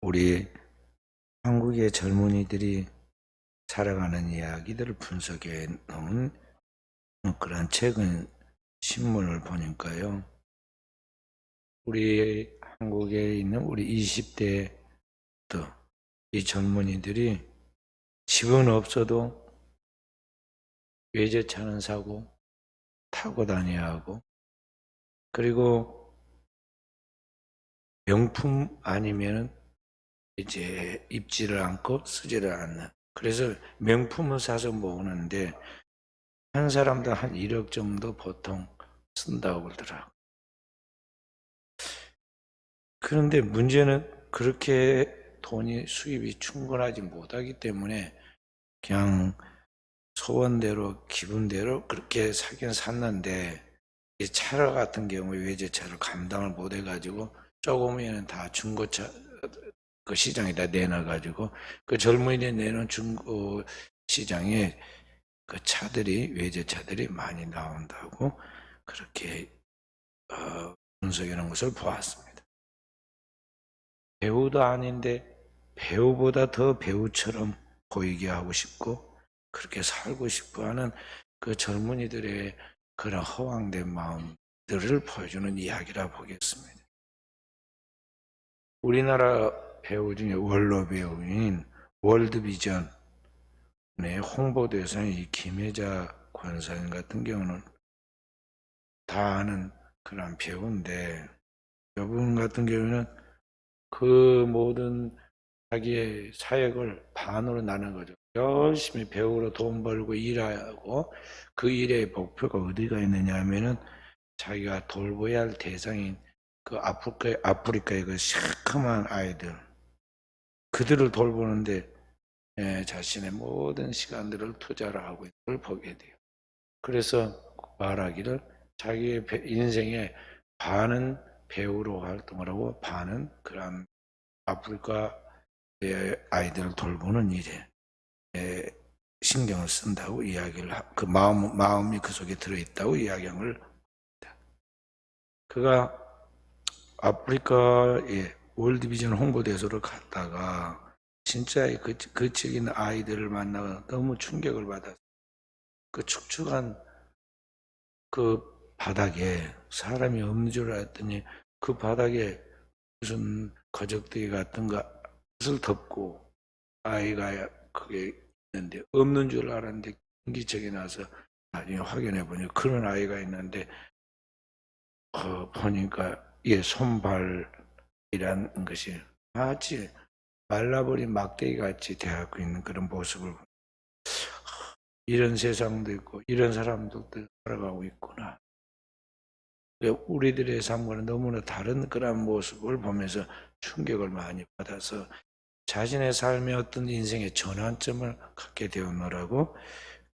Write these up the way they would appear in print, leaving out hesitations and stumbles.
우리 한국의 젊은이들이 살아가는 이야기들을 분석해 놓은 그런 최근 신문을 보니까요. 우리 한국에 있는 우리 20대 이 젊은이들이 집은 없어도 외제차는 사고 타고 다녀야 하고, 그리고 명품 아니면 이제 입지를 않고 쓰지를 않는, 그래서 명품을 사서 모으는데 한 사람당 한 1억 정도 보통 쓴다고 그러더라고요. 그런데 문제는 그렇게 돈이 수입이 충분하지 못하기 때문에 그냥 소원대로 기분대로 그렇게 사긴 샀는데, 이 차량 같은 경우에 외제차를 감당을 못 해가지고 조금이면 다 중고차 그 시장에다 내놔가지고 그 젊은이들이 내놓은 중고 시장에 그 차들이 외제차들이 많이 나온다고 그렇게 분석해 놓은 것을 보았습니다. 배우도 아닌데 배우보다 더 배우처럼 보이게 하고 싶고 그렇게 살고 싶어 하는 그 젊은이들의 그런 허황된 마음들을 보여주는 이야기라 보겠습니다. 우리나라 배우 중에 원로 배우인 월드비전의 홍보대사인 이 김혜자 권사님 같은 경우는 다 아는 그런 배우인데, 이분 같은 경우는 그 모든 자기의 사역을 반으로 나눈 거죠. 열심히 배우로 돈 벌고 일하고, 그 일의 목표가 어디가 있느냐 하면은 자기가 돌보아야 할 대상인 그 아프리카의 그 시커먼 아이들, 그들을 돌보는데 자신의 모든 시간들을 투자를 하고 있는 걸 보게 돼요. 그래서 말하기를 자기의 인생의 반은 배우로 활동을 하고 반은 그런 아프리카 아이들을 돌보는 일에 신경을 쓴다고 이야기를 그 마음이 그 속에 들어있다고 이야기를 합니다. 그가 아프리카의 월드비전 홍보대사로 갔다가 진짜 그 지역에 있는 아이들을 만나서 너무 충격을 받았어요. 그 축축한 그 바닥에 사람이 없는 줄 알았더니 그 바닥에 무슨 거적대기 같은 것을 덮고 아이가 그게 있는데, 없는 줄 알았는데 기척이 나서 나중에 확인해 보니 그런 아이가 있는데 보니까 손발이란 것이 마치 말라버린 막대기 같이 되어갖고 있는 그런 모습을, 이런 세상도 있고 이런 사람들도 살아가고 있구나. 우리들의 삶과는 너무나 다른 그런 모습을 보면서 충격을 많이 받아서 자신의 삶의 어떤 인생의 전환점을 갖게 되었노라고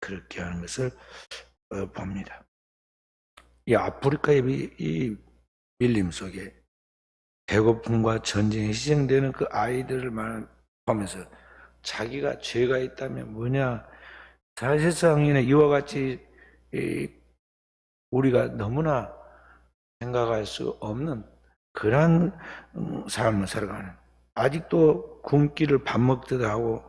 그렇게 하는 것을 봅니다. 이 아프리카의 이 밀림 속에 배고픔과 전쟁에 희생되는 그 아이들을 보면서 자기가 죄가 있다면 뭐냐, 사실상에는 이와 같이 우리가 너무나 생각할 수 없는 그러한 삶을 살아가는, 아직도 굶기를 밥 먹듯 하고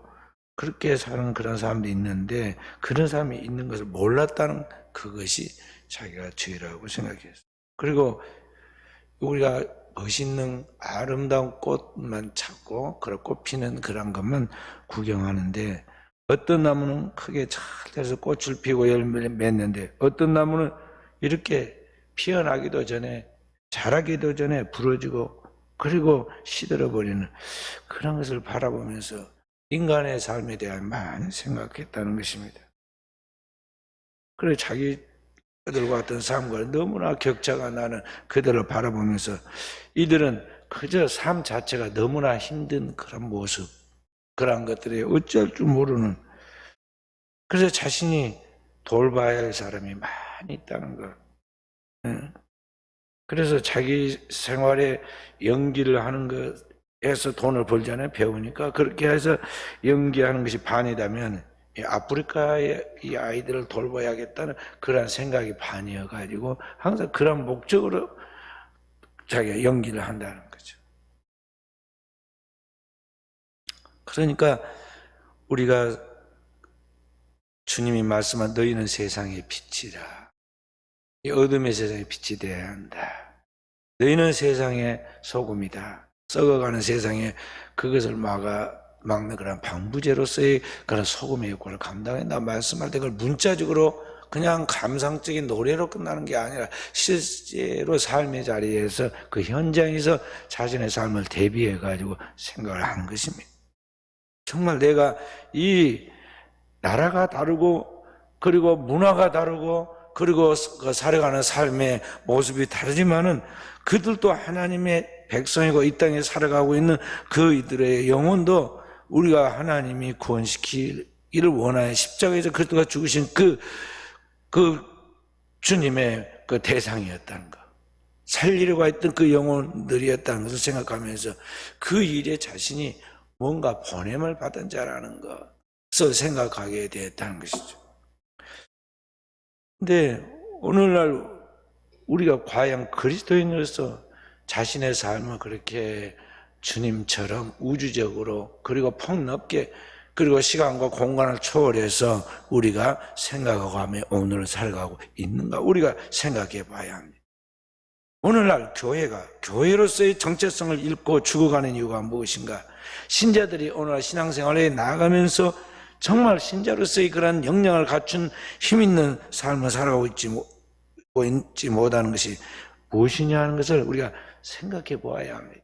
그렇게 사는 그런 사람도 있는데, 그런 사람이 있는 것을 몰랐다는 그것이 자기가 죄라고 생각했어요. 그리고 우리가 멋있는 아름다운 꽃만 찾고 그런 꽃 피는 그런 것만 구경하는데, 어떤 나무는 크게 잘 돼서 꽃을 피고 열매를 맺는데 어떤 나무는 이렇게 피어나기도 전에 자라기도 전에 부러지고 그리고 시들어버리는 그런 것을 바라보면서 인간의 삶에 대한 많이 생각했다는 것입니다. 그래 자기들과 같은 삶과 너무나 격차가 나는 그들을 바라보면서 이들은 그저 삶 자체가 너무나 힘든 그런 모습, 그런 것들에 어쩔 줄 모르는, 그래서 자신이 돌봐야 할 사람이 많이 있다는 것. 그래서 자기 생활에 연기를 하는 것에서 돈을 벌잖아요. 배우니까. 그렇게 해서 연기하는 것이 반이라면 아프리카의 이 아이들을 돌봐야겠다는 그런 생각이 반이어가지고 항상 그런 목적으로 자기가 연기를 한다는 거죠. 그러니까 우리가 주님이 말씀한 너희는 세상의 빛이라. 이 어둠의 세상의 빛이 되어야 한다. 너희는 세상의 소금이다. 썩어가는 세상에 그것을 막는 그런 방부제로서의 그런 소금의 역할을 감당한다. 말씀할 때 그걸 문자적으로 그냥 감상적인 노래로 끝나는 게 아니라 실제로 삶의 자리에서 그 현장에서 자신의 삶을 대비해가지고 생각을 하는 것입니다. 정말 내가 이 나라가 다르고 그리고 문화가 다르고 그리고 그 살아가는 삶의 모습이 다르지만은 그들도 하나님의 백성이고 이 땅에 살아가고 있는 그이들의 영혼도 우리가 하나님이 구원시키기를 원하여 십자가에서 그리스도가 죽으신 그 주님의 그 대상이었다는 것, 살리려고 했던 그 영혼들이었다는 것을 생각하면서 그 일에 자신이 뭔가 보냄을 받은 자라는 것을 생각하게 되었다는 것이죠. 근데 오늘날 우리가 과연 그리스도인으로서 자신의 삶을 그렇게 주님처럼 우주적으로 그리고 폭넓게 그리고 시간과 공간을 초월해서 우리가 생각하고 하며 오늘을 살아가고 있는가 우리가 생각해 봐야 합니다. 오늘날 교회가 교회로서의 정체성을 잃고 죽어가는 이유가 무엇인가? 신자들이 오늘날 신앙생활에 나아가면서 정말 신자로서의 그런 역량을 갖춘 힘있는 삶을 살아가고 있지 못하는 것이 무엇이냐 하는 것을 우리가 생각해 보아야 합니다.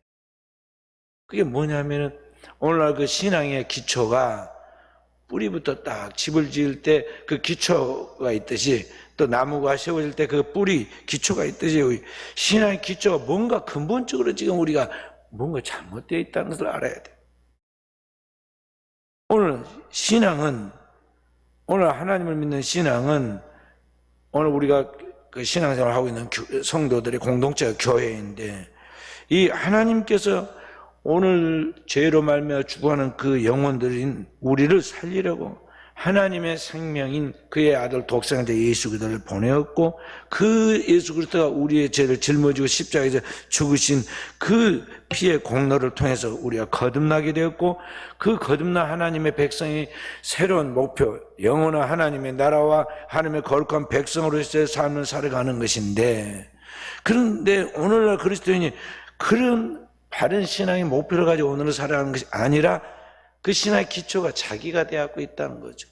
그게 뭐냐면은 오늘날 그 신앙의 기초가 뿌리부터 딱 집을 지을 때 그 기초가 있듯이 또 나무가 세워질 때 그 뿌리 기초가 있듯이 신앙의 기초가 뭔가 근본적으로 지금 우리가 뭔가 잘못되어 있다는 것을 알아야 돼. 오늘 신앙은 오늘 하나님을 믿는 신앙은 오늘 우리가 그 신앙생활을 하고 있는 성도들의 공동체가 교회인데 이 하나님께서 오늘 죄로 말미암아 죽어가는 그 영혼들인 우리를 살리려고 하나님의 생명인 그의 아들 독생자 예수 그리스도를 보내었고 그 예수 그리스도가 우리의 죄를 짊어지고 십자가에서 죽으신 그 피의 공로를 통해서 우리가 거듭나게 되었고 그 거듭난 하나님의 백성이 새로운 목표 영원한 하나님의 나라와 하나님의 거룩한 백성으로서의 삶을 살아가는 것인데 그런데 오늘날 그리스도인이 그런 바른 신앙의 목표를 가지고 오늘을 살아가는 것이 아니라 그 신앙의 기초가 자기가 되어갖고 있다는 거죠.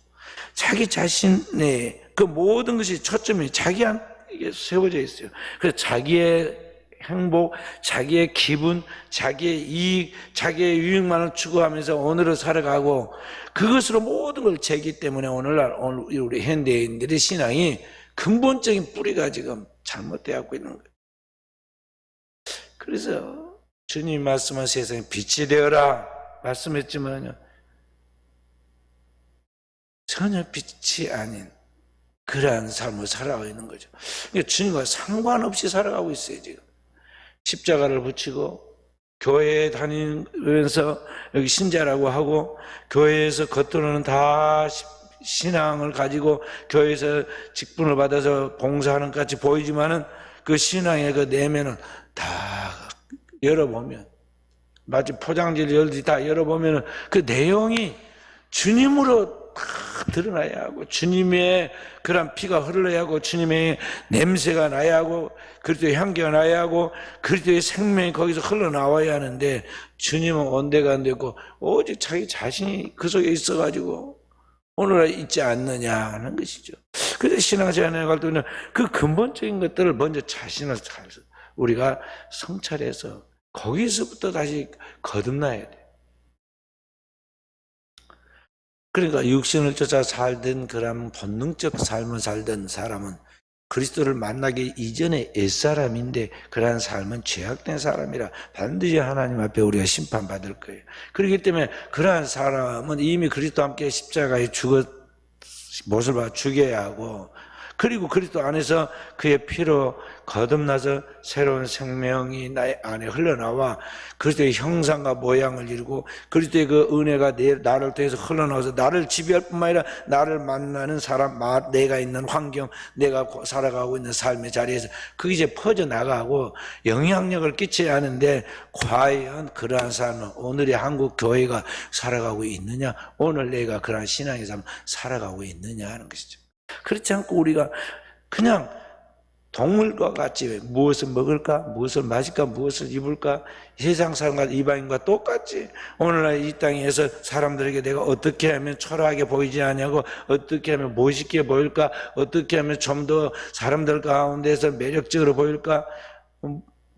자기 자신의 그 모든 것이 초점이 자기한테 세워져 있어요. 그래서 자기의 행복, 자기의 기분, 자기의 이익, 자기의 유익만을 추구하면서 오늘을 살아가고 그것으로 모든 걸 재기 때문에 오늘날 우리 현대인들의 신앙이 근본적인 뿌리가 지금 잘못되어갖고 있는 거예요. 그래서 주님 말씀한 세상에 빛이 되어라 말씀했지만요. 전혀 빛이 아닌 그러한 삶을 살아가고 있는 거죠. 그러니까 주님과 상관없이 살아가고 있어요, 지금. 십자가를 붙이고, 교회에 다니면서 여기 신자라고 하고, 교회에서 겉으로는 다 신앙을 가지고, 교회에서 직분을 받아서 봉사하는 것 같이 보이지만은 그 신앙의 그 내면은 다 열어보면, 마치 포장지를 열듯이 다 열어보면은 그 내용이 주님으로 다 드러나야 하고 주님의 그런 피가 흘러야 하고 주님의 냄새가 나야 하고 그리스도의 향기가 나야 하고 그리스도의 생명이 거기서 흘러나와야 하는데 주님은 온데가 안 되고 오직 자기 자신이 그 속에 있어가지고 오늘날 있지 않느냐 하는 것이죠. 그래서 신앙생활에 갈 때는 그 근본적인 것들을 먼저 자신을 잘 우리가 성찰해서 거기서부터 다시 거듭나야 돼. 그러니까 육신을 쫓아 살던 그런 본능적 삶을 살던 사람은 그리스도를 만나기 이전의 옛사람인데 그러한 삶은 죄악된 사람이라 반드시 하나님 앞에 우리가 심판받을 거예요. 그렇기 때문에 그러한 사람은 이미 그리스도와 함께 십자가에 모습을 죽여야 하고 그리고 그리스도 안에서 그의 피로 거듭나서 새로운 생명이 나의 안에 흘러나와 그리스도의 형상과 모양을 이루고 그리스도의 그 은혜가 나를 통해서 흘러나와서 나를 지배할 뿐만 아니라 나를 만나는 사람, 내가 있는 환경, 내가 살아가고 있는 삶의 자리에서 그게 이제 퍼져나가고 영향력을 끼쳐야 하는데 과연 그러한 삶은 오늘의 한국 교회가 살아가고 있느냐, 오늘 내가 그러한 신앙의 삶을 살아가고 있느냐 하는 것이죠. 그렇지 않고 우리가 그냥 동물과 같이 무엇을 먹을까, 무엇을 마실까, 무엇을 입을까, 세상 사람과 이방인과 똑같이 오늘날 이 땅에서 사람들에게 내가 어떻게 하면 초라하게 보이지 않냐고, 어떻게 하면 멋있게 보일까, 어떻게 하면 좀 더 사람들 가운데서 매력적으로 보일까,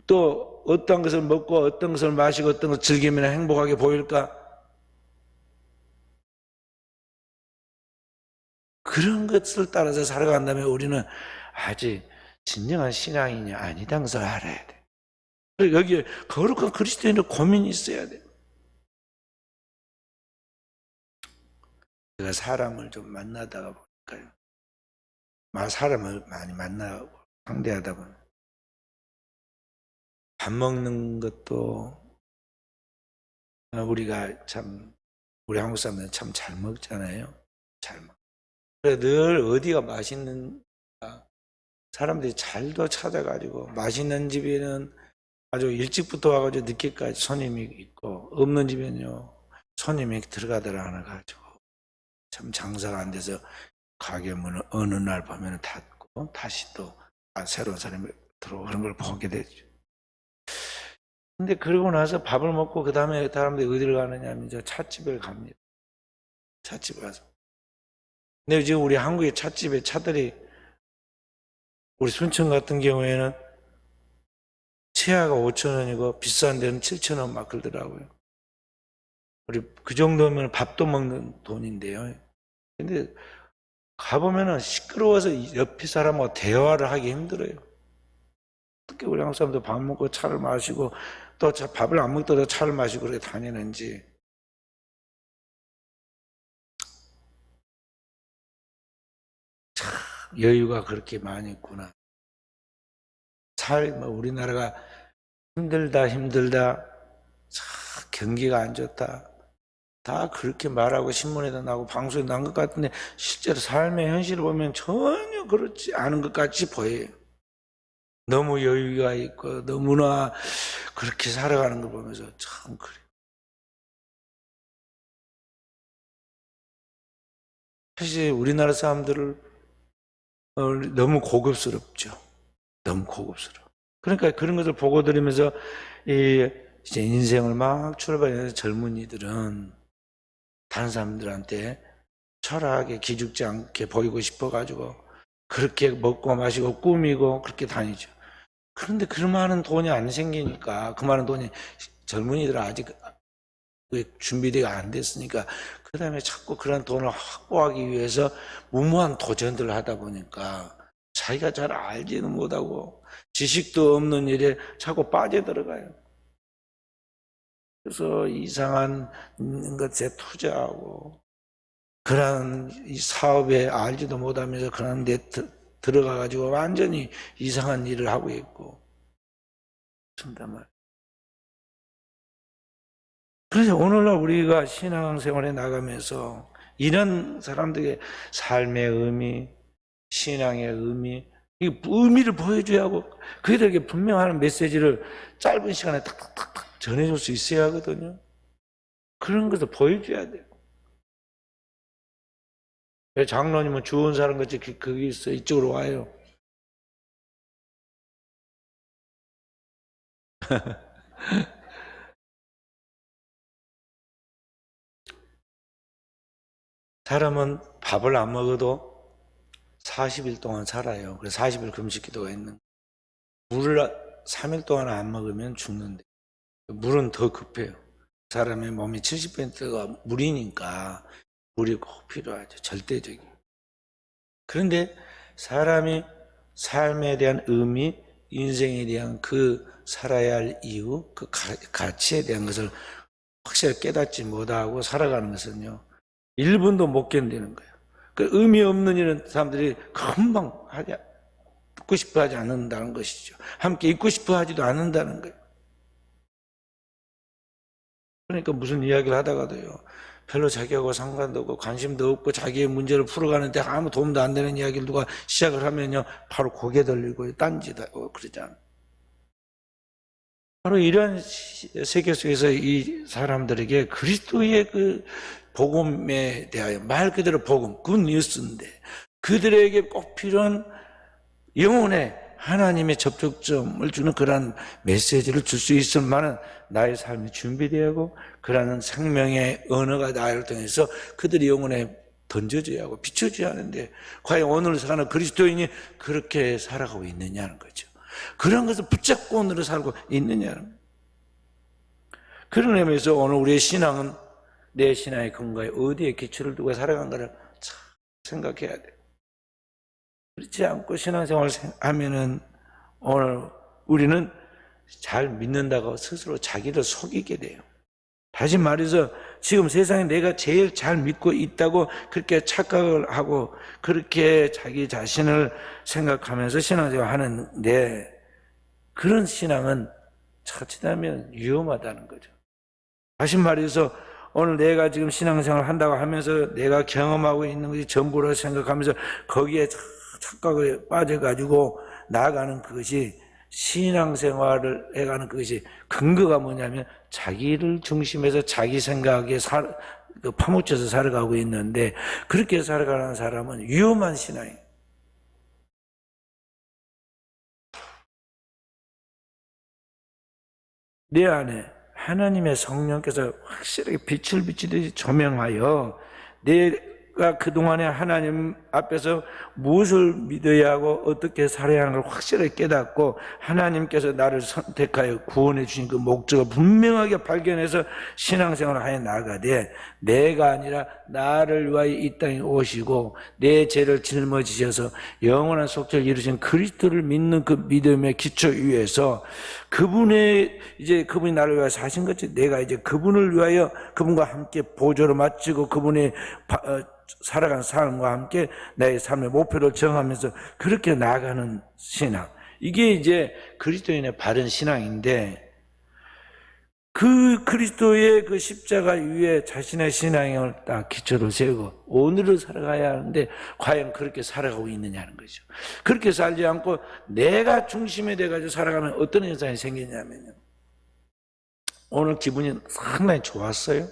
또 어떤 것을 먹고 어떤 것을 마시고 어떤 것을 즐기면 행복하게 보일까, 그런 것을 따라서 살아간다면 우리는 아직 진정한 신앙이냐 아니다는 것을 알아야 돼. 여기에 거룩한 그리스도인의 고민이 있어야 돼. 제가 사람을 좀 만나다가 보니까요, 사람을 많이 만나고 상대하다 보면 밥 먹는 것도 우리가 참, 우리 한국 사람들은 참 잘 먹잖아요. 잘 먹. 그래 늘 어디가 맛있는가, 사람들이 잘도 찾아가지고 맛있는 집에는 아주 일찍부터 와가지고 늦게까지 손님이 있고, 없는 집에는요 손님이 들어가더라 하나 가지고 참 장사가 안 돼서 가게 문을 어느 날 보면 닫고 다시 또 새로운 사람이 들어오고 그런 걸 보게 되죠. 근데 그러고 나서 밥을 먹고 그 다음에 사람들이 어디를 가느냐 하면 저 찻집을 갑니다. 찻집을 가서. 근데 지금 우리 한국의 찻집에 차들이, 우리 순천 같은 경우에는 치아가 5,000원이고 비싼 데는 7,000원 막 그러더라고요. 우리 그 정도면 밥도 먹는 돈인데요. 근데 가보면은 시끄러워서 옆에 사람하고 대화를 하기 힘들어요. 어떻게 우리 한국 사람들 밥 먹고 차를 마시고 또 밥을 안 먹더라도 차를 마시고 그렇게 다니는지. 참 여유가 그렇게 많이 있구나. 우리나라가 힘들다 경기가 안 좋다 다 그렇게 말하고 신문에도 나오고 방송에 난 것 같은데 실제로 삶의 현실을 보면 전혀 그렇지 않은 것 같이 보여요. 너무 여유가 있고 너무나 그렇게 살아가는 걸 보면서 참 그래. 사실 우리나라 사람들을 너무 고급스럽죠. 너무 고급스러워. 그러니까 그런 것을 보고 들으면서 이제 인생을 막 출발하는 젊은이들은 다른 사람들한테 초라하게 기죽지 않게 보이고 싶어가지고 그렇게 먹고 마시고 꾸미고 그렇게 다니죠. 그런데 그 많은 돈이 안 생기니까, 그 많은 돈이 젊은이들 아직 준비가 안 됐으니까 그 다음에 자꾸 그런 돈을 확보하기 위해서 무모한 도전들을 하다 보니까 자기가 잘 알지는 못하고 지식도 없는 일에 자꾸 빠져들어가요. 그래서 이상한 것에 투자하고 그런 사업에 알지도 못하면서 그런 데 들어가가지고 완전히 이상한 일을 하고 있고 그런단 말이에요. 그래서 오늘날 우리가 신앙생활에 나가면서 이런 사람들의 삶의 의미, 신앙의 의미, 이 의미를 보여줘야 하고 그들에게 분명한 메시지를 짧은 시간에 탁탁탁탁 전해줄 수 있어야 하거든요. 그런 것을 보여줘야 돼요. 장로님은 좋은 사람 같이 거기 있어 이쪽으로 와요. 사람은 밥을 안 먹어도 40일 동안 살아요. 그래서 40일 금식 기도가 있는. 물을 3일 동안 안 먹으면 죽는데 물은 더 급해요. 사람의 몸이 70%가 물이니까 물이 꼭 필요하죠. 절대적인. 그런데 사람이 삶에 대한 의미, 인생에 대한 그 살아야 할 이유, 그 가치에 대한 것을 확실히 깨닫지 못하고 살아가는 것은요 1분도 못 견디는 거예요. 그 의미 없는 이런 사람들이 금방 듣고 싶어 하지 않는다는 것이죠. 함께 있고 싶어 하지도 않는다는 거예요. 그러니까 무슨 이야기를 하다가도요, 별로 자기하고 상관도 없고 관심도 없고 자기의 문제를 풀어가는데 아무 도움도 안 되는 이야기를 누가 시작을 하면요, 바로 고개 돌리고 딴짓하고 그러잖아요. 바로 이런 세계 속에서 이 사람들에게 그리스도의 그 복음에 대하여, 말 그대로 복음, 굿 뉴스인데, 그들에게 꼭 필요한 영혼의 하나님의 접촉점을 주는 그런 메시지를 줄 수 있을 만한 나의 삶이 준비되고, 그러한 생명의 언어가 나를 통해서 그들의 영혼에 던져져야 하고 비춰져야 하는데, 과연 오늘 사는 그리스도인이 그렇게 살아가고 있느냐는 거죠. 그런 것을 붙잡고 오늘을 살고 있느냐는 거예요. 그런 의미에서 오늘 우리의 신앙은 내 신앙의 근거에 어디에 기초를 두고 살아간가를 참 생각해야 돼요. 그렇지 않고 신앙생활을 하면은 오늘 우리는 잘 믿는다고 스스로 자기를 속이게 돼요. 다시 말해서 지금 세상에 내가 제일 잘 믿고 있다고 그렇게 착각을 하고 그렇게 자기 자신을 생각하면서 신앙생활을 하는데, 그런 신앙은 자칫하면 위험하다는 거죠. 다시 말해서 오늘 내가 지금 신앙생활을 한다고 하면서 내가 경험하고 있는 것이 전부라 생각하면서 거기에 착각에 빠져가지고 나아가는 그것이, 신앙생활을 해가는 그것이 근거가 뭐냐면 자기를 중심해서 자기 생각에 파묻혀서 살아가고 있는데, 그렇게 살아가는 사람은 위험한 신앙이에요. 내 안에 하나님의 성령께서 확실하게 빛을 비치듯이 조명하여 내가 그동안에 하나님 앞에서 무엇을 믿어야 하고 어떻게 살아야 하는 걸 확실하게 깨닫고, 하나님께서 나를 선택하여 구원해 주신 그 목적을 분명하게 발견해서 신앙생활을 하여 나아가되, 내가 아니라 나를 위하여 이 땅에 오시고 내 죄를 짊어지셔서 영원한 속죄를 이루신 그리스도를 믿는 그 믿음의 기초 위에서, 그분이 나를 위하여 사신 것이 내가 이제 그분을 위하여 그분과 함께 보조를 마치고 그분이 살아가는 삶과 함께 나의 삶의 목표를 정하면서 그렇게 나아가는 신앙, 이게 이제 그리스도인의 바른 신앙인데, 그 그리스도의 그 십자가 위에 자신의 신앙을 딱 기초로 세우고 오늘을 살아가야 하는데, 과연 그렇게 살아가고 있느냐는 거죠. 그렇게 살지 않고 내가 중심이 돼가지고 살아가면 어떤 현상이 생기냐면요, 오늘 기분이 상당히 좋았어요.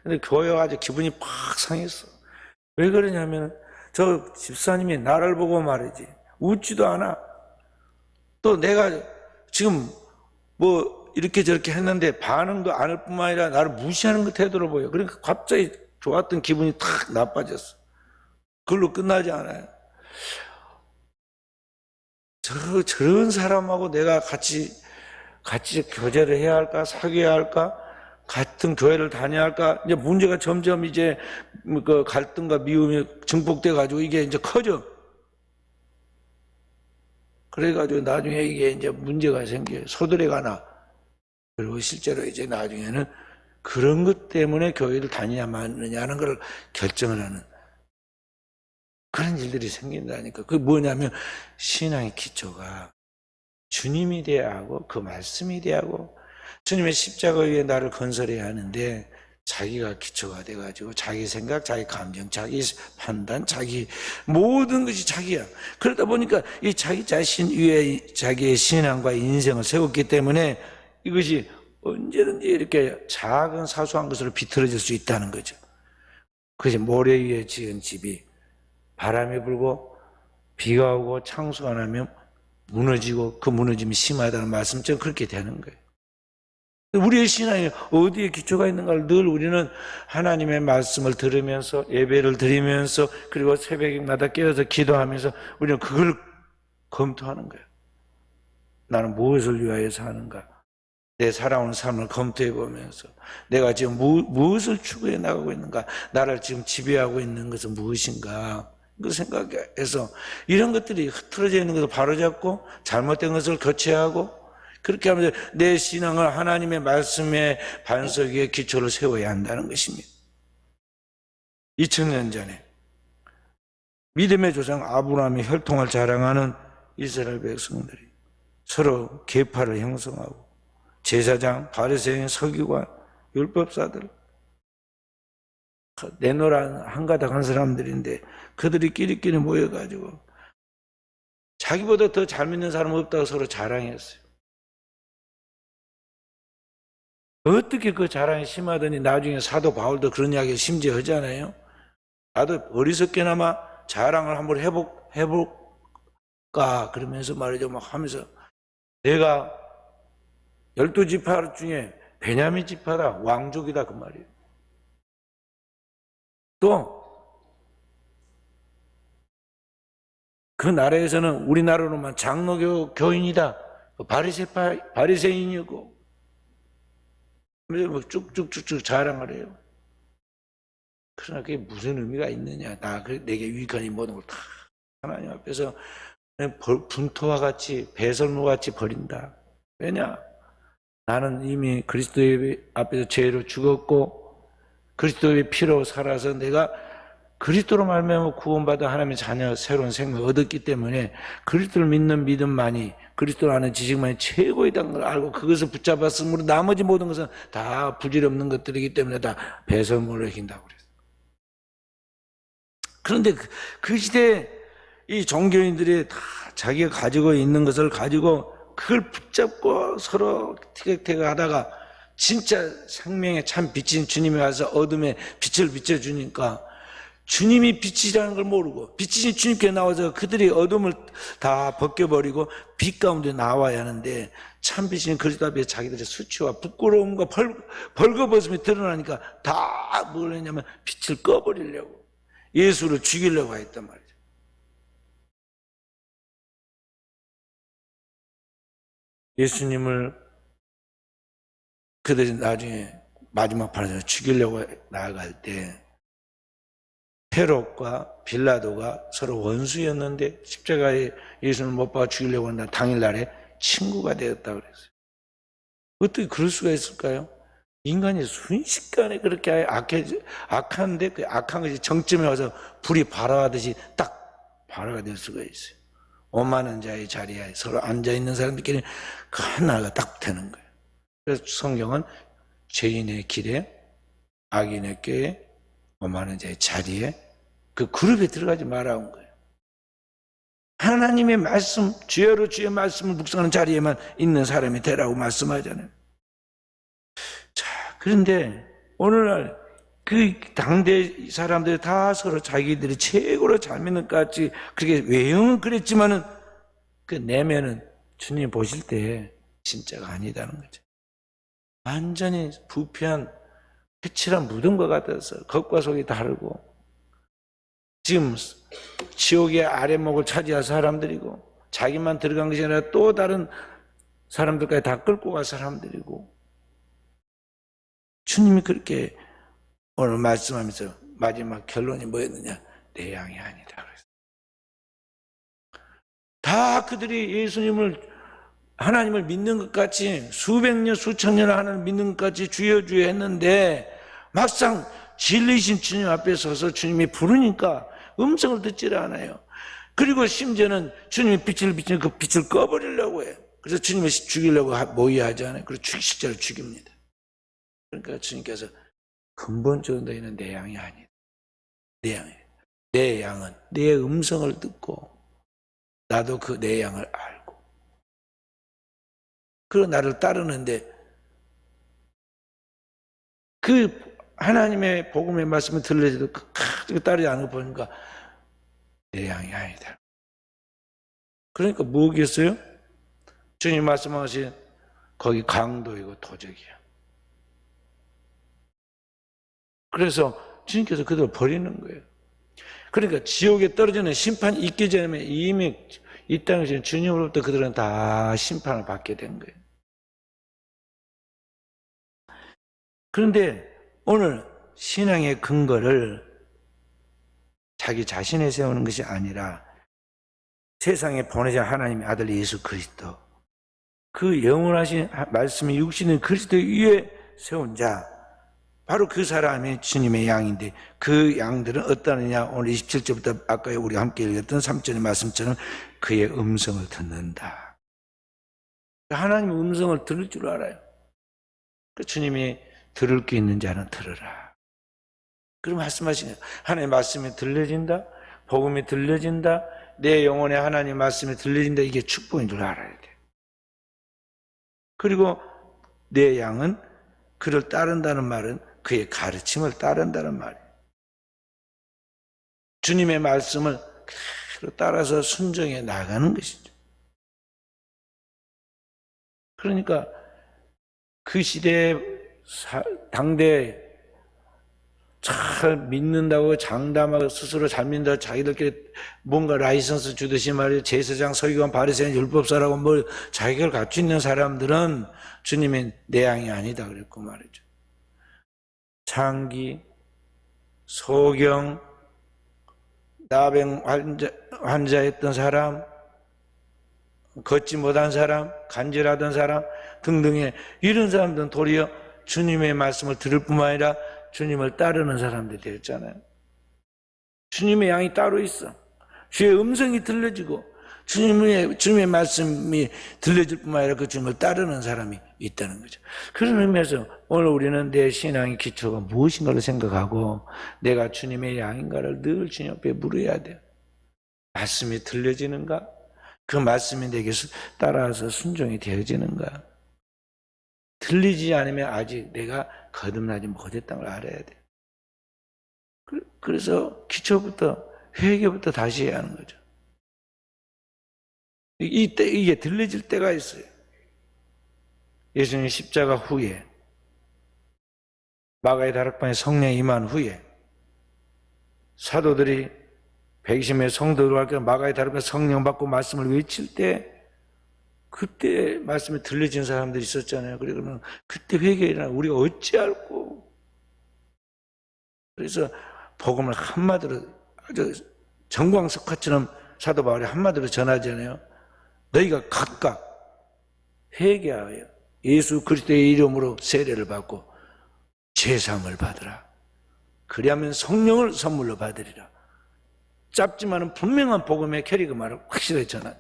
근데 교회 와서 기분이 팍 상했어. 왜 그러냐면 저 집사님이 나를 보고 말이지, 웃지도 않아. 또 내가 지금 뭐 이렇게 저렇게 했는데 반응도 안 할 뿐만 아니라 나를 무시하는 것 태도로 보여. 그러니까 갑자기 좋았던 기분이 탁 나빠졌어. 그걸로 끝나지 않아요. 저런 사람하고 내가 같이 교제를 해야 할까, 사귀어야 할까, 같은 교회를 다녀야 할까. 이제 문제가 점점 이제 그 갈등과 미움이 증폭돼 가지고 이게 이제 커져. 그래가지고 나중에 이게 이제 문제가 생겨요. 소들에가 나. 그리고 실제로 이제 나중에는 그런 것 때문에 교회를 다니냐 마느냐는 걸 결정을 하는 그런 일들이 생긴다니까. 그게 뭐냐면 신앙의 기초가 주님이 돼야 하고 그 말씀이 돼야 하고 주님의 십자가 위에 나를 건설해야 하는데, 자기가 기초가 돼가지고 자기 생각, 자기 감정, 자기 판단, 자기 모든 것이 자기야. 그러다 보니까 이 자기 자신 위에 자기의 신앙과 인생을 세웠기 때문에 이것이 언제든지 이렇게 작은 사소한 것으로 비틀어질 수 있다는 거죠. 그것이 모래 위에 지은 집이 바람이 불고 비가 오고 창수가 나면 무너지고 그 무너짐이 심하다는 말씀처럼 그렇게 되는 거예요. 우리의 신앙이 어디에 기초가 있는가를 늘 우리는 하나님의 말씀을 들으면서 예배를 드리면서 그리고 새벽마다 깨어서 기도하면서 우리는 그걸 검토하는 거예요. 나는 무엇을 위하여 사는가? 내 살아온 삶을 검토해 보면서 내가 지금 무엇을 추구해 나가고 있는가? 나를 지금 지배하고 있는 것은 무엇인가? 그 생각해서 이런 것들이 흐트러져 있는 것을 바로잡고 잘못된 것을 교체하고, 그렇게 하면서 내 신앙을 하나님의 말씀의 반석 위에 기초를 세워야 한다는 것입니다. 2000년 전에 믿음의 조상 아브라함의 혈통을 자랑하는 이스라엘 백성들이 서로 계파를 형성하고 제사장, 바리새인, 서기관, 율법사들 내노란 한가닥한 사람들인데 그들이 끼리끼리 모여가지고 자기보다 더 잘 믿는 사람 없다고 서로 자랑했어요. 어떻게 그 자랑이 심하더니 나중에 사도 바울도 그런 이야기 심지어 하잖아요. 나도 어리석게나마 자랑을 한번 해볼까 그러면서 말이죠. 막 하면서 내가 12지파 중에 베냐민 지파다, 왕족이다 그 말이에요. 또 그 나라에서는 우리나라로만 장로교 교인이다, 바리새인이고 뭐 쭉쭉쭉쭉 자랑을 해요. 그러나 그게 무슨 의미가 있느냐? 내게 유익한 이 모든 걸 다 하나님 앞에서 분토와 같이 배설물과 같이 버린다. 왜냐? 나는 이미 그리스도의 앞에서 죄로 죽었고 그리스도의 피로 살아서 내가 그리스도로 말미암아 구원받아 하나님의 자녀 새로운 생명을 얻었기 때문에 그리스도를 믿는 믿음만이, 그리스도를 아는 지식만이 최고이다는 걸 알고 그것을 붙잡았으므로 나머지 모든 것은 다 부질없는 것들이기 때문에 다 배설물로 여긴다고 그랬어요. 그런데 그 시대에 이 종교인들이 다 자기가 가지고 있는 것을 가지고 그걸 붙잡고 서로 티격태격 하다가 진짜 생명의 참 빛인 주님이 와서 어둠에 빛을 비춰주니까 주님이 빛이라는 걸 모르고 빛이신 주님께 나와서 그들이 어둠을 다 벗겨버리고 빛 가운데 나와야 하는데 참 빛인 그리스도 앞에 자기들의 수치와 부끄러움과 벌거벗음이 드러나니까 다 뭘 했냐면 빛을 꺼버리려고 예수를 죽이려고 했단 말이죠. 예수님을 그들이 나중에 마지막 판에서 죽이려고 나아갈 때 헤롯과 빌라도가 서로 원수였는데 십자가에 예수를 못 박아 죽이려고 한다 당일날에 친구가 되었다고 그랬어요. 어떻게 그럴 수가 있을까요? 인간이 순식간에 그렇게 악한데 그 악한 것이 정점에 와서 불이 발화하듯이 딱 발화가 될 수가 있어요. 오만한 자의 자리에 서로 앉아있는 사람들끼리 그 하나가 딱 되는 거예요. 그래서 성경은 죄인의 길에 악인의 꾀에 오만한 자의 자리에 그 그룹에 들어가지 말아온 거예요. 하나님의 말씀, 주여로 주의 말씀을 묵상하는 자리에만 있는 사람이 되라고 말씀하잖아요. 자, 그런데 오늘날 그 당대 사람들이 다 서로 자기들이 최고로 잘 믿는 것 같이 그렇게 외형은 그랬지만은 그 내면은 주님 보실 때 진짜가 아니다는 거죠. 완전히 부패한 회칠한 무덤과 같아서 겉과 속이 다르고 지금 지옥의 아랫목을 차지한 사람들이고 자기만 들어간 것이 아니라 또 다른 사람들까지 다 끌고 갈 사람들이고 주님이 그렇게 오늘 말씀하면서 마지막 결론이 뭐였느냐? 내 양이 아니다 그랬어요. 다 그들이 예수님을 하나님을 믿는 것 같이 수백 년 수천 년 하나님을 믿는 것 같이 주여 했는데 막상 진리신 주님 앞에 서서 주님이 부르니까 음성을 듣지를 않아요. 그리고 심지어는 주님이 빛을 비치는 그 빛을 꺼버리려고 해요. 그래서 주님을 죽이려고 모의하지 않아요. 그리고 실제로 죽입니다. 그러니까 주님께서 근본적으로 너희는 내 양이 아니다. 내 양이. 내 양은 내 음성을 듣고 나도 그 내 양을 알고 그리고 나를 따르는데 그 하나님의 복음의 말씀을 들려줘도 따르지 않는 거 보니까 내 양이 아니다. 그러니까 뭐겠어요? 주님 말씀하신 거기 강도이고 도적이야. 그래서 주님께서 그들을 버리는 거예요. 그러니까 지옥에 떨어지는 심판이 있기 전에 이미 이 땅에서 주님으로부터 그들은 다 심판을 받게 된 거예요. 그런데 오늘 신앙의 근거를 자기 자신에 세우는 것이 아니라 세상에 보내자 하나님의 아들 예수 그리스도, 그 영원하신 말씀이 육신의 그리스도 위에 세운 자 바로 그 사람이 주님의 양인데 그 양들은 어떠느냐? 오늘 27절부터 아까 우리 함께 읽었던 3절의 말씀처럼 그의 음성을 듣는다. 하나님의 음성을 들을 줄 알아요. 주님이 들을 게 있는 자는 들으라. 그럼 말씀하시네요. 하나님의 말씀이 들려진다. 복음이 들려진다. 내 영혼에 하나님의 말씀이 들려진다. 이게 축복인 줄 알아야 돼. 그리고 내 양은 그를 따른다는 말은 그의 가르침을 따른다는 말이에요. 주님의 말씀을 그대로 따라서 순종해 나가는 것이죠. 그러니까 그 시대에 당대에 잘 믿는다고 장담하고 스스로 잘 믿는다고 자기들끼리 뭔가 라이선스 주듯이 말이에요. 제사장, 서기관, 바리새인, 율법사라고 뭘 자격을 갖추 있는 사람들은 주님의 내 양이 아니다 그랬고 말이죠. 창기, 소경, 나병 환자였던 사람, 걷지 못한 사람, 간절하던 사람 등등의 이런 사람들은 도리어 주님의 말씀을 들을 뿐만 아니라 주님을 따르는 사람들이 되었잖아요. 주님의 양이 따로 있어. 주의 음성이 들려지고 주님의 말씀이 들려질 뿐만 아니라 그 주님을 따르는 사람이 있다는 거죠. 그런 의미에서 오늘 우리는 내 신앙의 기초가 무엇인가를 생각하고 내가 주님의 양인가를 늘 주님 앞에 물어야 돼요. 말씀이 들려지는가? 그 말씀이 내게 따라서 순종이 되어지는가? 들리지 않으면 아직 내가 거듭나지 못했다는 걸 알아야 돼요. 그래서 기초부터 회개부터 다시 해야 하는 거죠. 이게 들려질 때가 있어요. 예수님 십자가 후에 마가의 다락방에 성령이 임한 후에 사도들이 120명의 성도들 할때 마가의 다락방에 성령 받고 말씀을 외칠 때 그때 말씀이 들려진 사람들이 있었잖아요. 그러면 그때 회개를 우리가 어찌할꼬. 그래서 복음을 한마디로 아주 정광석화처럼 사도 바울이 한마디로 전하잖아요. 너희가 각각 회개하여 예수 그리스도의 이름으로 세례를 받고 제사함을 받으라. 그리하면 성령을 선물로 받으리라. 짧지만은 분명한 복음의 캐리그마를 확실하게 전한.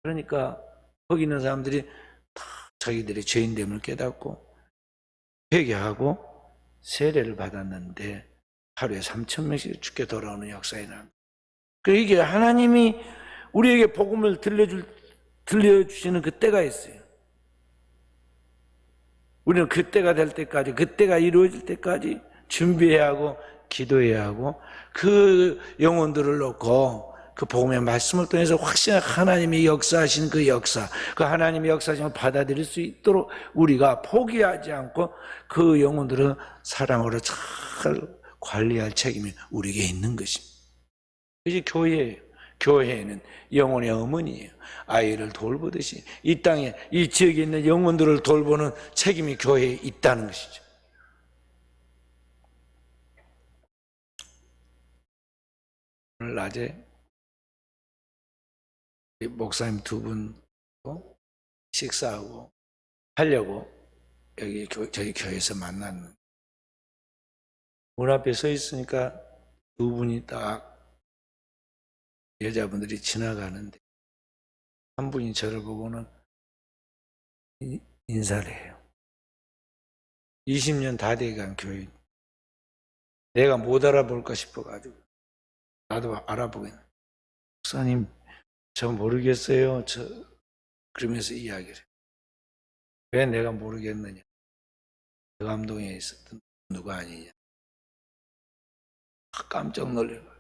그러니까 거기 있는 사람들이 다 자기들의 죄인됨을 깨닫고 회개하고 세례를 받았는데 하루에 3,000명씩 죽게 돌아오는 역사에 난. 그러니까 이게 하나님이 우리에게 복음을 들려주시는 그때가 있어요. 우리는 그때가 될 때까지, 그때가 이루어질 때까지 준비해야 하고 기도해야 하고 그 영혼들을 놓고 그 복음의 말씀을 통해서 확실한 하나님이 역사하시는 그 역사, 그 하나님의 역사심을 받아들일 수 있도록 우리가 포기하지 않고 그 영혼들은 사랑으로 잘 관리할 책임이 우리에게 있는 것입니다. 이게 교회예요. 교회는 영혼의 어머니예요. 아이를 돌보듯이 이 땅에 이 지역에 있는 영혼들을 돌보는 책임이 교회에 있다는 것이죠. 오늘 낮에 목사님 두 분 식사하고 하려고 여기 저희 교회에서 만났는데 문 앞에 서 있으니까 두 분이 딱 여자분들이 지나가는데 한 분이 저를 보고는 인사를 해요. 20년 다 돼간 교인. 내가 못 알아볼까 싶어가지고 나도 알아보겠네. 목사님 저 모르겠어요. 그러면서 이야기를 해요. 왜 내가 모르겠느냐. 그 감동에 있었던 누가 아니냐. 깜짝 놀래요.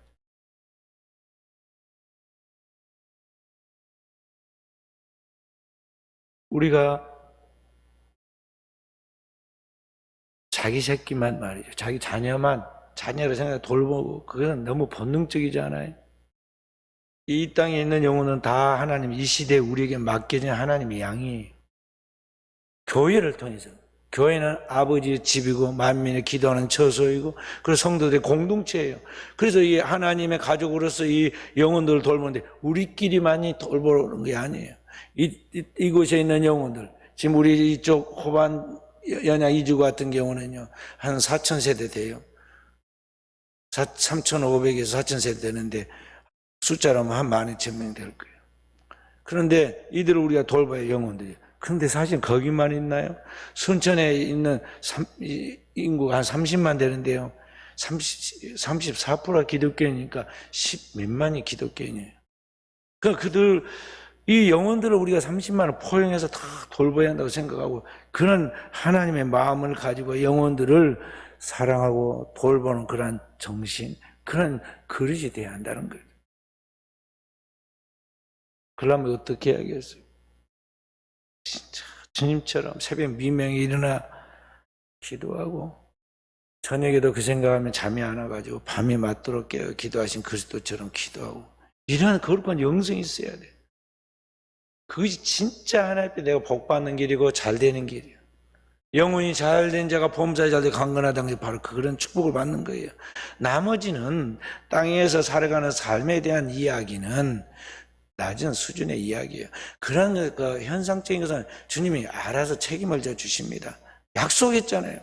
우리가 자기 새끼만 말이죠. 자기 자녀를 생각해 돌보고 그건 너무 본능적이잖아요. 이 땅에 있는 영혼은 다 하나님, 이 시대에 우리에게 맡겨진 하나님의 양이에요. 교회를 통해서. 교회는 아버지의 집이고 만민의 기도하는 처소이고 그리고 성도들의 공동체예요. 그래서 이 하나님의 가족으로서 이 영혼들을 돌보는데 우리끼리만이 돌보는 게 아니에요. 이곳에 있는 영혼들, 지금 우리 이쪽 호반 연약 이주 같은 경우는요, 한 4,000세대 돼요. 3,500에서 4,000세대 되는데, 숫자로 하면 한 12,000명 될 거예요. 그런데 이들을 우리가 돌봐야 영혼들이. 그런데 사실 거기만 있나요? 순천에 있는 인구가 한 30만 되는데요. 34%가 기독교인이니까 10몇만이 기독교인이에요. 그러니까 이 영혼들을 우리가 30만을 포용해서 다 돌봐야 한다고 생각하고 그런 하나님의 마음을 가지고 영혼들을 사랑하고 돌보는 그런 정신, 그런 그릇이 돼야 한다는 거예요. 그러려면 어떻게 해야겠어요? 진짜 주님처럼 새벽 미명에 일어나 기도하고 저녁에도 그 생각하면 잠이 안 와가지고 밤이 맞도록 깨어 기도하신 그리스도처럼 기도하고 이런 거룩한 영성이 있어야 돼. 그것이 진짜 하나님 앞에 내가 복받는 길이고 잘 되는 길이에요. 영혼이 잘된 자가 범사에 잘되고 강건하다는 게 바로 그런 축복을 받는 거예요. 나머지는 땅에서 살아가는 삶에 대한 이야기는 낮은 수준의 이야기예요. 그런 그 현상적인 것은 주님이 알아서 책임을 져 주십니다. 약속했잖아요.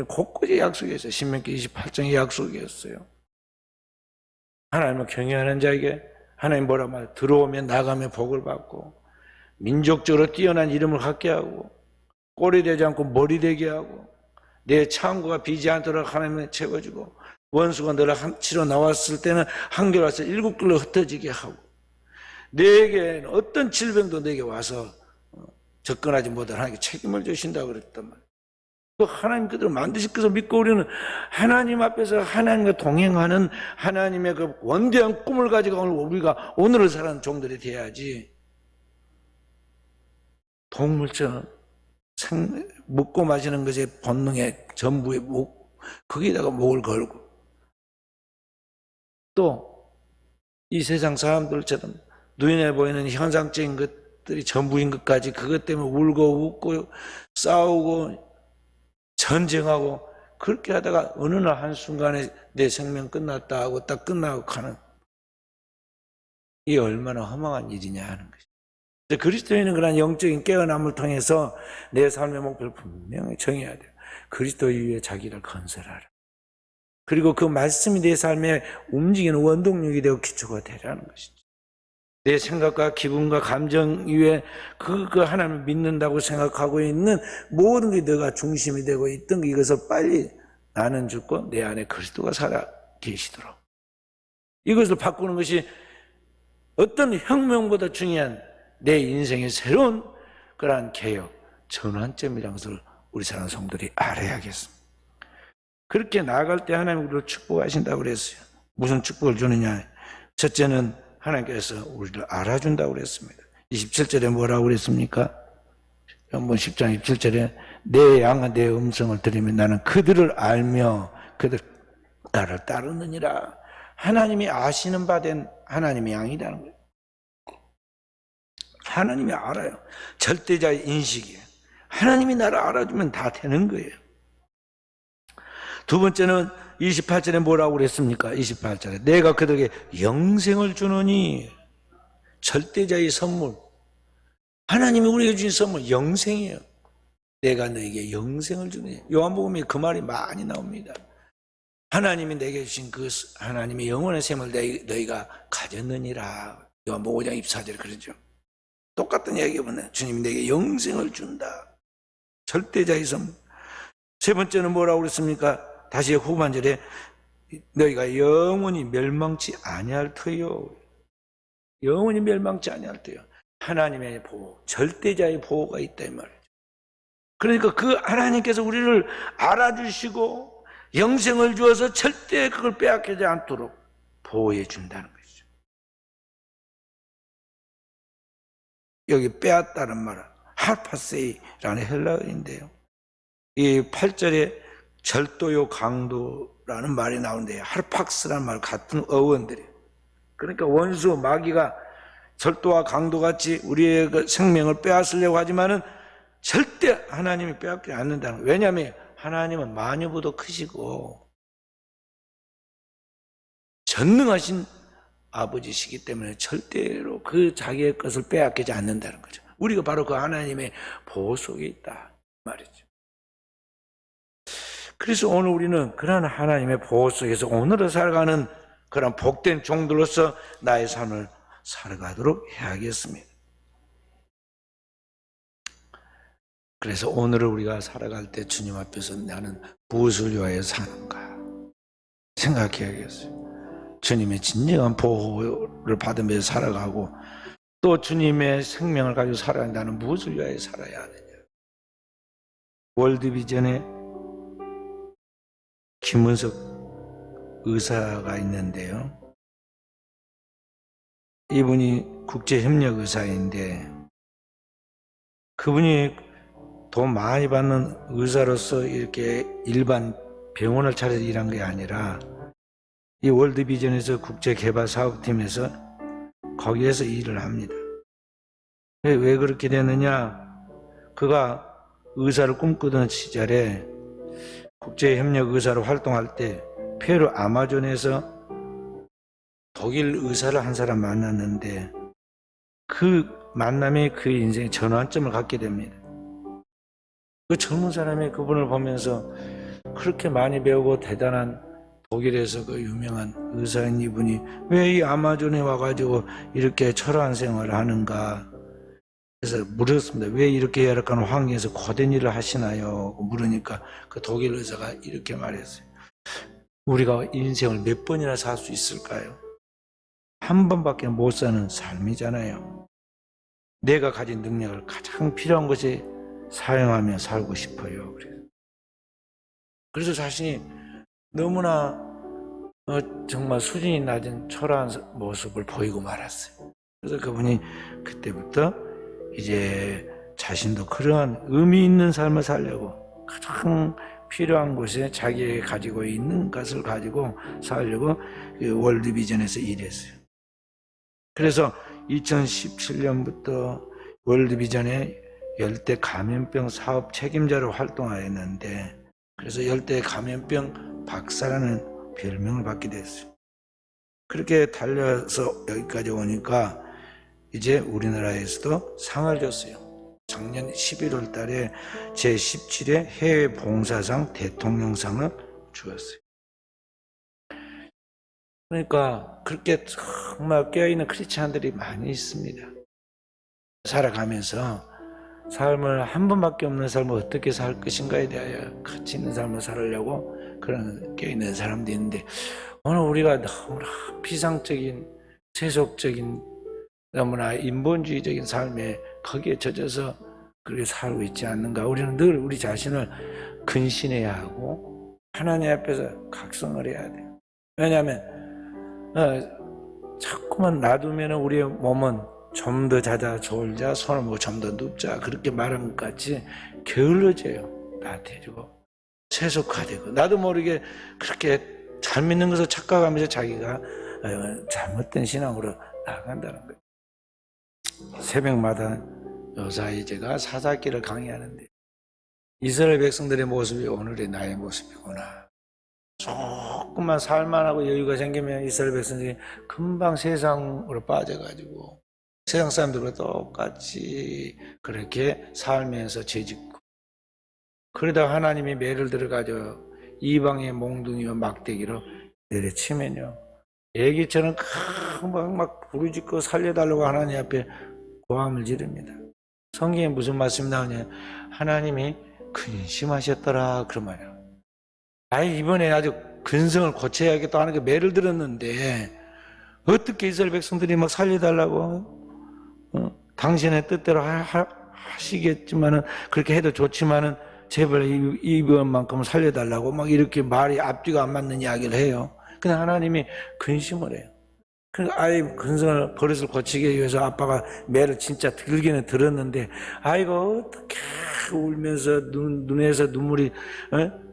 곳곳에 약속했어요. 신명기 28장의 약속이었어요. 하나님을 경외하는 자에게 하나님 뭐라 말해요? 들어오면 나가면 복을 받고 민족적으로 뛰어난 이름을 갖게 하고 꼴이 되지 않고 머리 되게 하고 내 창고가 비지 않도록 하나님을 채워주고 원수가 너를 치러 나왔을 때는 한결와서 일곱 길로 흩어지게 하고 내게 어떤 질병도 내게 와서 접근하지 못하게 하나님께 책임을 주신다고 그랬단 말이에요. 그 하나님 그대로 만드실 것을 믿고 우리는 하나님 앞에서 하나님과 동행하는 하나님의 그 원대한 꿈을 가지고 우리가 오늘을 사는 종들이 돼야지 동물처럼 먹고 마시는 것에 본능에 전부에 거기다가 목을 걸고 또 이 세상 사람들처럼 눈에 보이는 현상적인 것들이 전부인 것까지 그것 때문에 울고 웃고 싸우고 전쟁하고 그렇게 하다가 어느 날 한순간에 내 생명 끝났다 하고 딱 끝나고 가는 이게 얼마나 허망한 일이냐 하는 것이죠. 그리스도인은 그런 영적인 깨어남을 통해서 내 삶의 목표를 분명히 정해야 돼요. 그리스도 위에 자기를 건설하라. 그리고 그 말씀이 내 삶에 움직이는 원동력이 되고 기초가 되라는 것이죠. 내 생각과 기분과 감정 위에 그 하나님을 믿는다고 생각하고 있는 모든 게 너가 중심이 되고 있던 이것을 빨리 나는 죽고 내 안에 그리스도가 살아 계시도록 이것을 바꾸는 것이 어떤 혁명보다 중요한 내 인생의 새로운 그러한 개혁, 전환점이라는 것을 우리 사랑하는 성도들이 알아야겠습니다. 그렇게 나아갈 때 하나님이 우리를 축복하신다고 그랬어요. 무슨 축복을 주느냐? 첫째는 하나님께서 우리를 알아준다고 그랬습니다. 27절에 뭐라고 그랬습니까? 한번 10장 27절에 내 양은 내 음성을 들으면 나는 그들을 알며 그들 나를 따르느니라. 하나님이 아시는 바 된 하나님의 양이라는 거예요. 하나님이 알아요. 절대자의 인식이에요. 하나님이 나를 알아주면 다 되는 거예요. 두 번째는 28절에 뭐라고 그랬습니까? 28절에 내가 그들에게 영생을 주노니 절대자의 선물 하나님이 우리에게 주신 선물 영생이에요. 내가 너에게 영생을 주니 요한복음에 그 말이 많이 나옵니다. 하나님이 내게 주신 그 하나님의 영원의 셈을 너희가 가졌느니라. 요한복음 5장 24절에 그러죠. 똑같은 얘기보면 주님이 내게 영생을 준다. 절대자의 선물. 세 번째는 뭐라고 그랬습니까? 다시 후반절에 너희가 영원히 멸망치 아니할 터요. 영원히 멸망치 아니할 터요. 하나님의 보호, 절대자의 보호가 있다 이 말이죠. 그러니까 그 하나님께서 우리를 알아주시고 영생을 주어서 절대 그걸 빼앗기지 않도록 보호해 준다는 것이죠. 여기 빼앗다는 말은 하르파세이라는 헬라어인데요. 이 8절에 절도요 강도라는 말이 나오는데요. 하르팍스라는 말 같은 어원들이에요. 그러니까 원수 마귀가 절도와 강도같이 우리의 그 생명을 빼앗으려고 하지만은 절대 하나님이 빼앗기지 않는다는 거예요. 왜냐하면 하나님은 마녀보다 크시고 전능하신 아버지시기 때문에 절대로 그 자기의 것을 빼앗기지 않는다는 거죠. 우리가 바로 그 하나님의 보호 속에 있다. 말이죠. 그래서 오늘 우리는 그런 하나님의 보호 속에서 오늘을 살아가는 그런 복된 종들로서 나의 삶을 살아가도록 해야겠습니다. 그래서 오늘을 우리가 살아갈 때 주님 앞에서 나는 무엇을 위하여 사는가 생각해야겠어요. 주님의 진정한 보호를 받으면서 살아가고 또 주님의 생명을 가지고 살아간다는 무엇을 위하여 살아야 하느냐. 월드비전에 김은석 의사가 있는데요. 이분이 국제협력 의사인데 그분이 돈 많이 받는 의사로서 이렇게 일반 병원을 차려서 일한 게 아니라 이 월드비전에서 국제개발사업팀에서 거기에서 일을 합니다. 왜 그렇게 됐느냐? 그가 의사를 꿈꾸던 시절에 국제협력 의사로 활동할 때 페루 아마존에서 독일 의사를 한 사람 만났는데 그 만남이 그의 인생의 전환점을 갖게 됩니다. 그 젊은 사람이 그분을 보면서 그렇게 많이 배우고 대단한 독일에서 그 유명한 의사인 이분이 왜 이 아마존에 와가지고 이렇게 초라한 생활을 하는가. 그래서 물었습니다. 왜 이렇게 열악한 환경에서 고된 일을 하시나요? 물으니까 그 독일 의사가 이렇게 말했어요. 우리가 인생을 몇 번이나 살 수 있을까요? 한 번밖에 못 사는 삶이잖아요. 내가 가진 능력을 가장 필요한 것에 사용하며 살고 싶어요. 그래서 자신이 너무나 정말 수준이 낮은 초라한 모습을 보이고 말았어요. 그래서 그분이 그때부터 이제 자신도 그러한 의미 있는 삶을 살려고 가장 필요한 곳에 자기가 가지고 있는 것을 가지고 살려고 그 월드비전에서 일했어요. 그래서 2017년부터 월드비전에 열대 감염병 사업 책임자로 활동하였는데 그래서 열대 감염병 박사라는 별명을 받게 됐어요. 그렇게 달려서 여기까지 오니까 이제 우리나라에서도 상을 줬어요. 작년 11월 달에 제17회 해외 봉사상 대통령상을 주었어요. 그러니까 그렇게 정말 깨어있는 크리스찬들이 많이 있습니다. 살아가면서 삶을 한 번밖에 없는 삶을 어떻게 살 것인가에 대하여 가치 있는 삶을 살으려고 그런 깨어있는 사람도 있는데 오늘 우리가 너무나 비상적인 세속적인 너무나 인본주의적인 삶에 거기에 젖어서 그렇게 살고 있지 않는가. 우리는 늘 우리 자신을 근신해야 하고 하나님 앞에서 각성을 해야 돼요. 왜냐하면 자꾸만 놔두면 우리의 몸은 좀 더 자자 졸자 손을 뭐 좀 더 눕자 그렇게 말한 것 같이 게을러져요. 나태해지고 세속화되고 나도 모르게 그렇게 잘 믿는 것을 착각하면서 자기가 잘못된 신앙으로 나아간다는 거예요. 새벽마다 요사이 제가 사사기를 강의하는데 이스라엘 백성들의 모습이 오늘의 나의 모습이구나. 조금만 살만하고 여유가 생기면 이스라엘 백성들이 금방 세상으로 빠져가지고 세상 사람들과 똑같이 그렇게 살면서 죄짓고 그러다 하나님이 매를 들어가지고 이방의 몽둥이와 막대기로 내려치면요 애기처럼 막 부르짖고 살려달라고 하나님 앞에 고함을 지릅니다. 성경에 무슨 말씀이 나오냐 하나님이 근심하셨더라 그런 말이에요. 이번에 아주 근성을 고쳐야겠다 하는 게 매를 들었는데 어떻게 이스라엘 백성들이 막 살려달라고 당신의 뜻대로 하시겠지만은 그렇게 해도 좋지만은 제발 이번만큼은 살려달라고 막 이렇게 말이 앞뒤가 안 맞는 이야기를 해요. 근데 하나님이 근심을 해요. 그러니까 아이 근성을 버릇을 고치기 위해서 아빠가 매를 진짜 들기는 들었는데 아이고 어떻게 울면서 눈에서 눈물이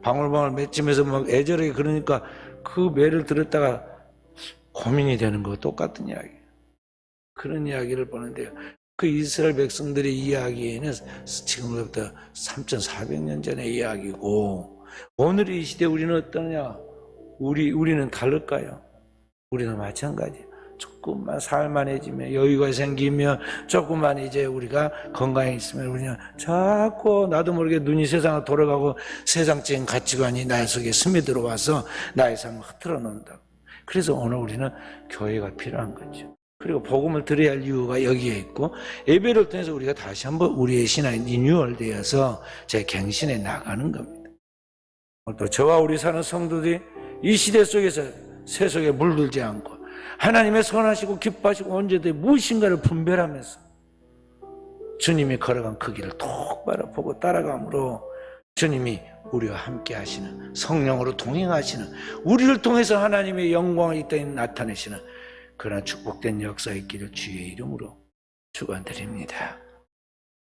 방울방울 맺히면서 막 애절하게 그러니까 그 매를 들었다가 고민이 되는 거 똑같은 이야기예요. 그런 이야기를 보는데요. 그 이스라엘 백성들의 이야기에는 지금부터 3,400년 전의 이야기고 오늘 이 시대 우리는 어떠냐? 우리는 다를까요? 우리는 마찬가지예요. 조금만 살만해지면 여유가 생기면 조금만 이제 우리가 건강해 있으면 우리는 자꾸 나도 모르게 눈이 세상으로 돌아가고 세상적인 가치관이 나의 속에 스며들어와서 나의 삶을 흐트러 놓는다. 그래서 오늘 우리는 교회가 필요한 거죠. 그리고 복음을 드려야 할 이유가 여기에 있고 예배를 통해서 우리가 다시 한번 우리의 신앙이 리뉴얼되어서 제 갱신에 나가는 겁니다. 또 저와 우리 사는 성도들이 이 시대 속에서 세속에 물들지 않고 하나님의 선하시고 기뻐하시고 언제든 무엇인가를 분별하면서 주님이 걸어간 그 길을 똑바로 보고 따라감으로 주님이 우리와 함께 하시는 성령으로 동행하시는 우리를 통해서 하나님의 영광을 이 땅에 나타내시는 그런 축복된 역사 있기를 주의 이름으로 축원드립니다.